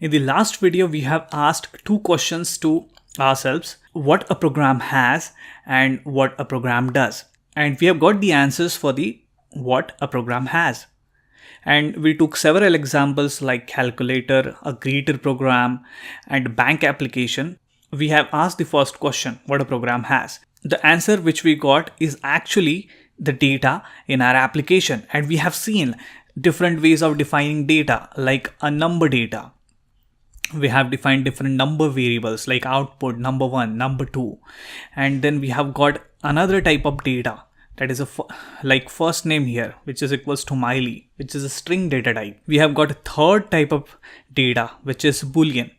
In the last video, we have asked two questions to ourselves: what a program has and what a program does. And we have got the answers for the what a program has. And we took several examples like calculator, a greeter program, and bank application. We have asked the first question, what a program has. The answer which we got is actually the data in our application. And we have seen different ways of defining data, like a number data. We have defined different number variables like output, number 1, number 2. And then we have got another type of data that is like first name here, which is equals to Miley, which is a string data type. We have got a third type of data, which is Boolean,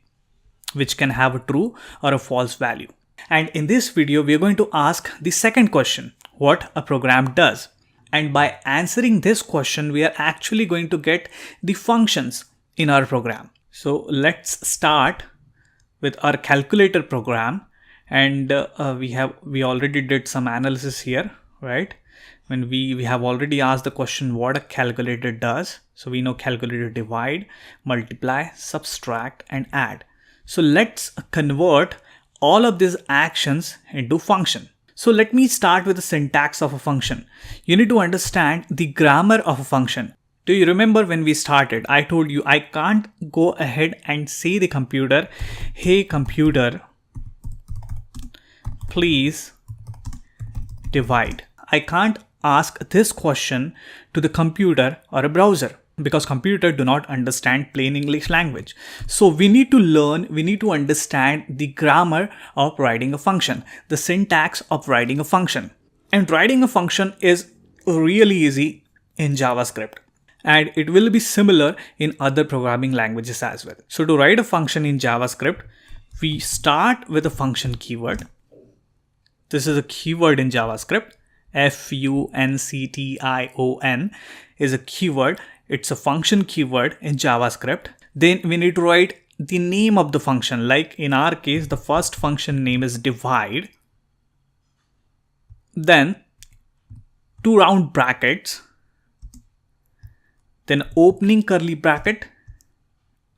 which can have a true or a false value. And in this video, we are going to ask the second question, what a program does. And by answering this question, we are actually going to get the functions in our program. So let's start with our calculator program. And we already did some analysis here, right? When we have already asked the question what a calculator does. So we know calculator divide, multiply, subtract, and add. So let's convert all of these actions into function. So let me start with the syntax of a function. You need to understand the grammar of a function. Do you remember when we started, I told you I can't go ahead and say the computer, hey computer, please divide. I can't ask this question to the computer or a browser because computer do not understand plain English language. So we need to understand the grammar of writing a function, the syntax of writing a function. And writing a function is really easy in JavaScript. And it will be similar in other programming languages as well. So to write a function in JavaScript, we start with a function keyword. This is a keyword in JavaScript. function is a keyword. It's a function keyword in JavaScript. Then we need to write the name of the function. Like in our case, the first function name is divide. Then two round brackets. Then opening curly bracket.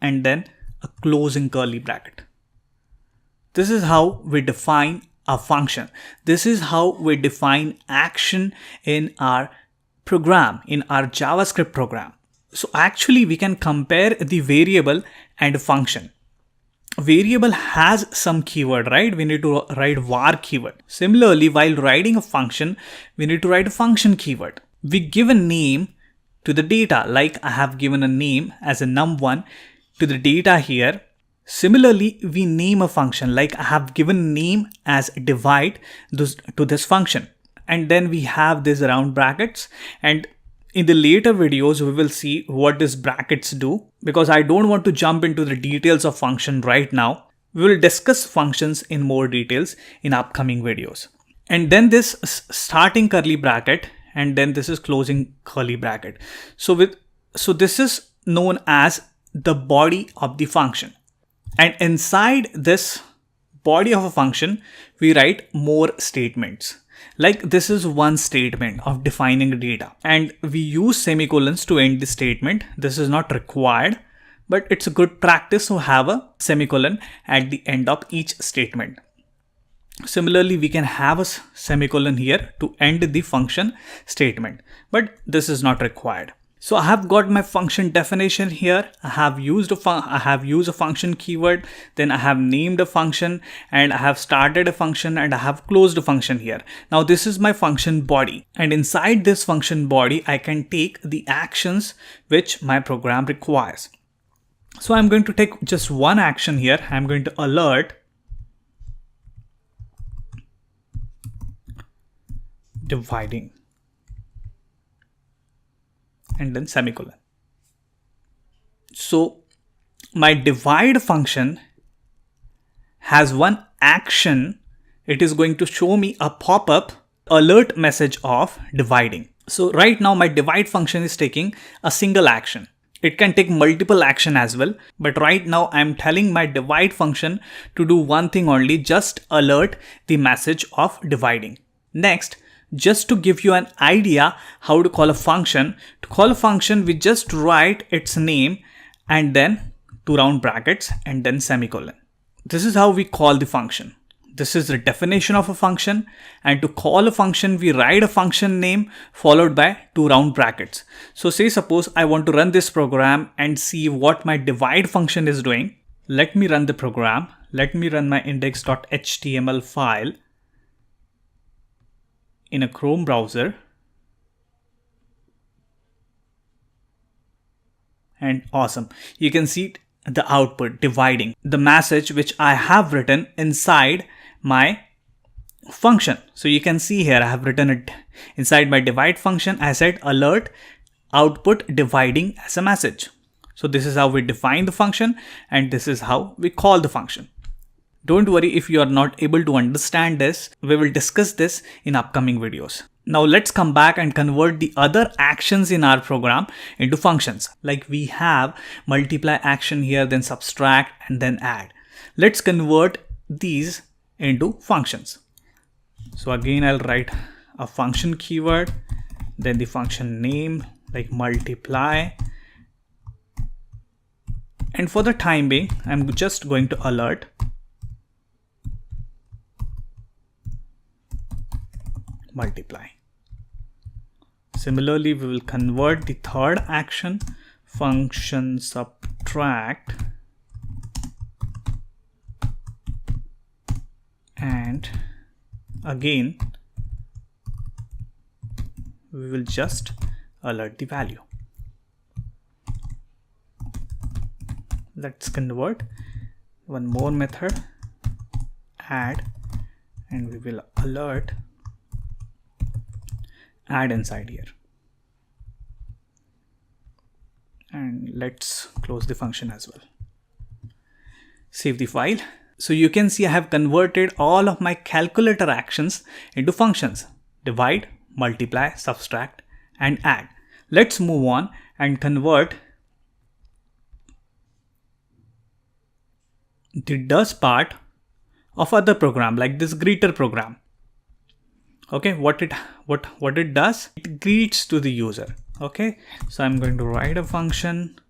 And then a closing curly bracket. This is how we define a function. This is how we define action in our program, in our JavaScript program. So actually we can compare the variable and function. Variable has some keyword, right? We need to write var keyword. Similarly, while writing a function, we need to write a function keyword. We give a name to the data, like I have given a name as a num1 to the data here. Similarly, we name a function, like I have given name as divide to this function. And then we have these round brackets. And in the later videos, we will see what these brackets do, because I don't want to jump into the details of function right now. We will discuss functions in more details in upcoming videos. And then this starting curly bracket, and then this is closing curly bracket. So this is known as the body of the function. And inside this body of a function, we write more statements. Like this is one statement of defining data. And we use semicolons to end the statement. This is not required, but it's a good practice to have a semicolon at the end of each statement. Similarly, we can have a semicolon here to end the function statement, but this is not required. So I have got my function definition here. I have used a function keyword. Then I have named a function, and I have started a function, and I have closed a function here. Now this is my function body. And inside this function body, I can take the actions which my program requires. So I'm going to take just one action here. I'm going to alert dividing. And then semicolon. So my divide function has one action. It is going to show me a pop-up alert message of dividing. So right now my divide function is taking a single action. It can take multiple action as well. But right now I'm telling my divide function to do one thing only, just alert the message of dividing. Next, just to give you an idea how to call a function, we just write its name and then two round brackets, and then semicolon. This is how we call the function. This is the definition of a function, and to call a function, we write a function name followed by two round brackets. So say suppose I want to run this program and see what my divide function is doing. Let me run the program. Let me run my index.html file in a Chrome browser. And awesome. You can see the output dividing the message which I have written inside my function. So you can see here I have written it inside my divide function. I said alert output dividing as a message. So this is how we define the function, and this is how we call the function. Don't worry if you are not able to understand this. We will discuss this in upcoming videos. Now let's come back and convert the other actions in our program into functions. Like we have multiply action here, then subtract, and then add. Let's convert these into functions. So again, I'll write a function keyword, then the function name like multiply. And for the time being, I'm just going to alert multiply. Similarly, we will convert the third action, function subtract, and again we will just alert the value. Let's convert one more method, add, and we will alert add inside here. And let's close the function as well. Save the file. So you can see I have converted all of my calculator actions into functions: divide, multiply, subtract, and add. Let's move on and convert the does part of other program like this greeter program. Okay, what it does, it greets to the user. Okay, so I'm going to write a function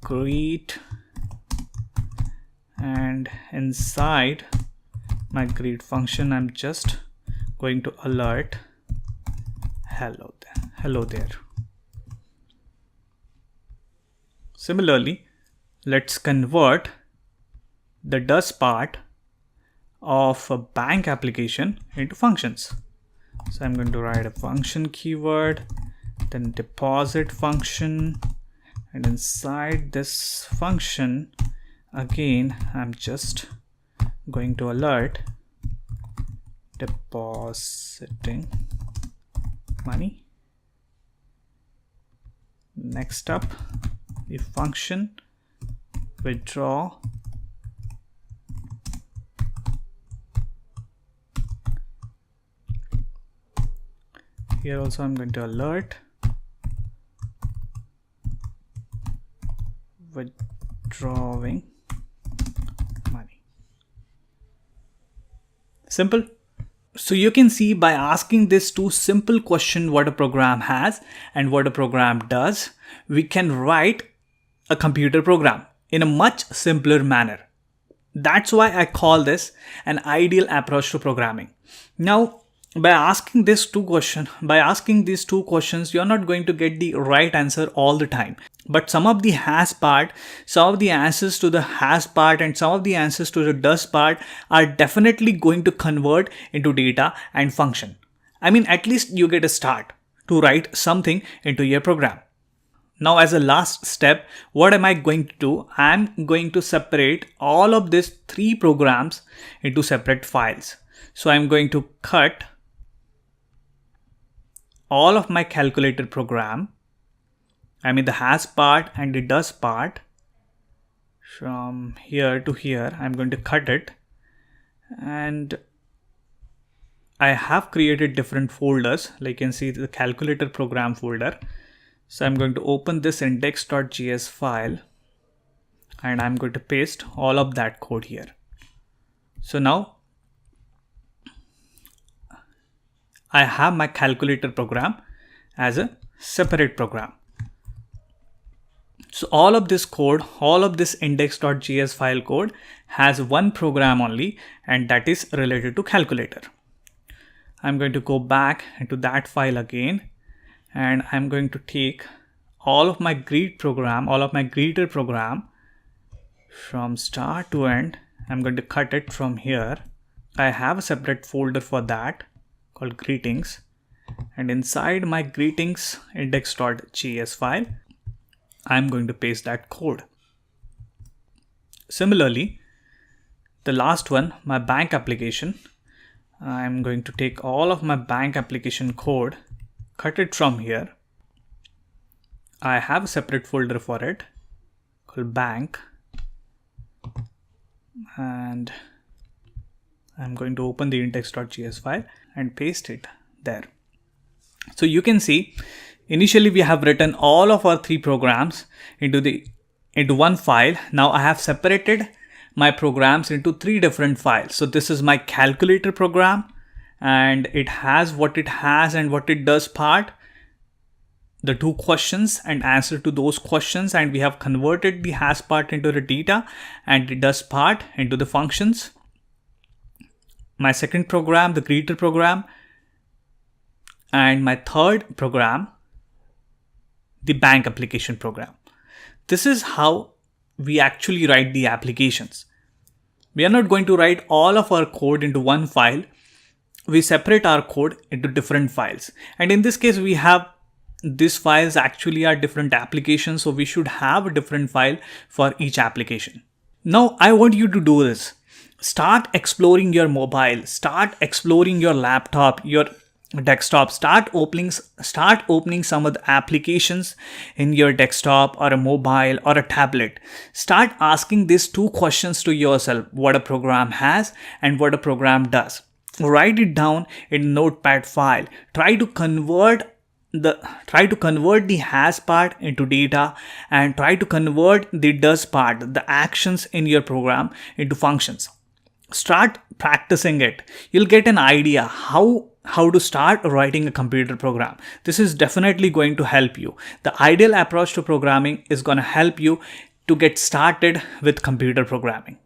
greet, and inside my greet function I'm just going to alert hello there. Similarly, let's convert the does part of a bank application into functions. So I'm going to write a function keyword, then deposit function, and inside this function again I'm just going to alert depositing money. Next up, the function withdraw here also I'm going to alert withdrawing money. Simple. So you can see by asking this two simple question what a program has and what a program does, we can write a computer program in a much simpler manner. That's why I call this an ideal approach to programming. Now, by asking these two questions, you're not going to get the right answer all the time. But some of the has part, some of the answers to the has part, and some of the answers to the does part are definitely going to convert into data and function. I mean, at least you get a start to write something into your program. Now, as a last step, what am I going to do? I'm going to separate all of these three programs into separate files. So I'm going to cut all of my calculator program, I mean the has part and the does part, from here to here. I'm going to cut it, and I have created different folders. Like you can see the calculator program folder. So I'm going to open this index.js file and I'm going to paste all of that code here. So now I have my calculator program as a separate program. So all of this code, all of this index.js file code has one program only, and that is related to calculator. I'm going to go back into that file again, and I'm going to take all of my greet program, all of my greeter program from start to end. I'm going to cut it from here. I have a separate folder for that called greetings, and inside my greetings index.js file, I'm going to paste that code. Similarly, the last one, my bank application, I'm going to take all of my bank application code, cut it from here. I have a separate folder for it called bank, and I'm going to open the index.js file and paste it there. So you can see initially we have written all of our three programs into one file. Now I have separated my programs into three different files. So this is my calculator program, and it has what it has and what it does part, the two questions and answer to those questions, and we have converted the has part into the data and it does part into the functions. My second program, the greeter program, and my third program, the bank application program. This is how we actually write the applications. We are not going to write all of our code into one file. We separate our code into different files. And in this case, we have these files actually are different applications. So we should have a different file for each application. Now I want you to do this. Start exploring your mobile, start exploring your laptop, your desktop, start opening some of the applications in your desktop or a mobile or a tablet. Start asking these two questions to yourself: what a program has and what a program does. Write it down in a notepad file. Try to convert the has part into data, and try to convert the does part, the actions in your program, into functions. Start practicing it. You'll get an idea how to start writing a computer program. This is definitely going to help you. The ideal approach to programming is going to help you to get started with computer programming.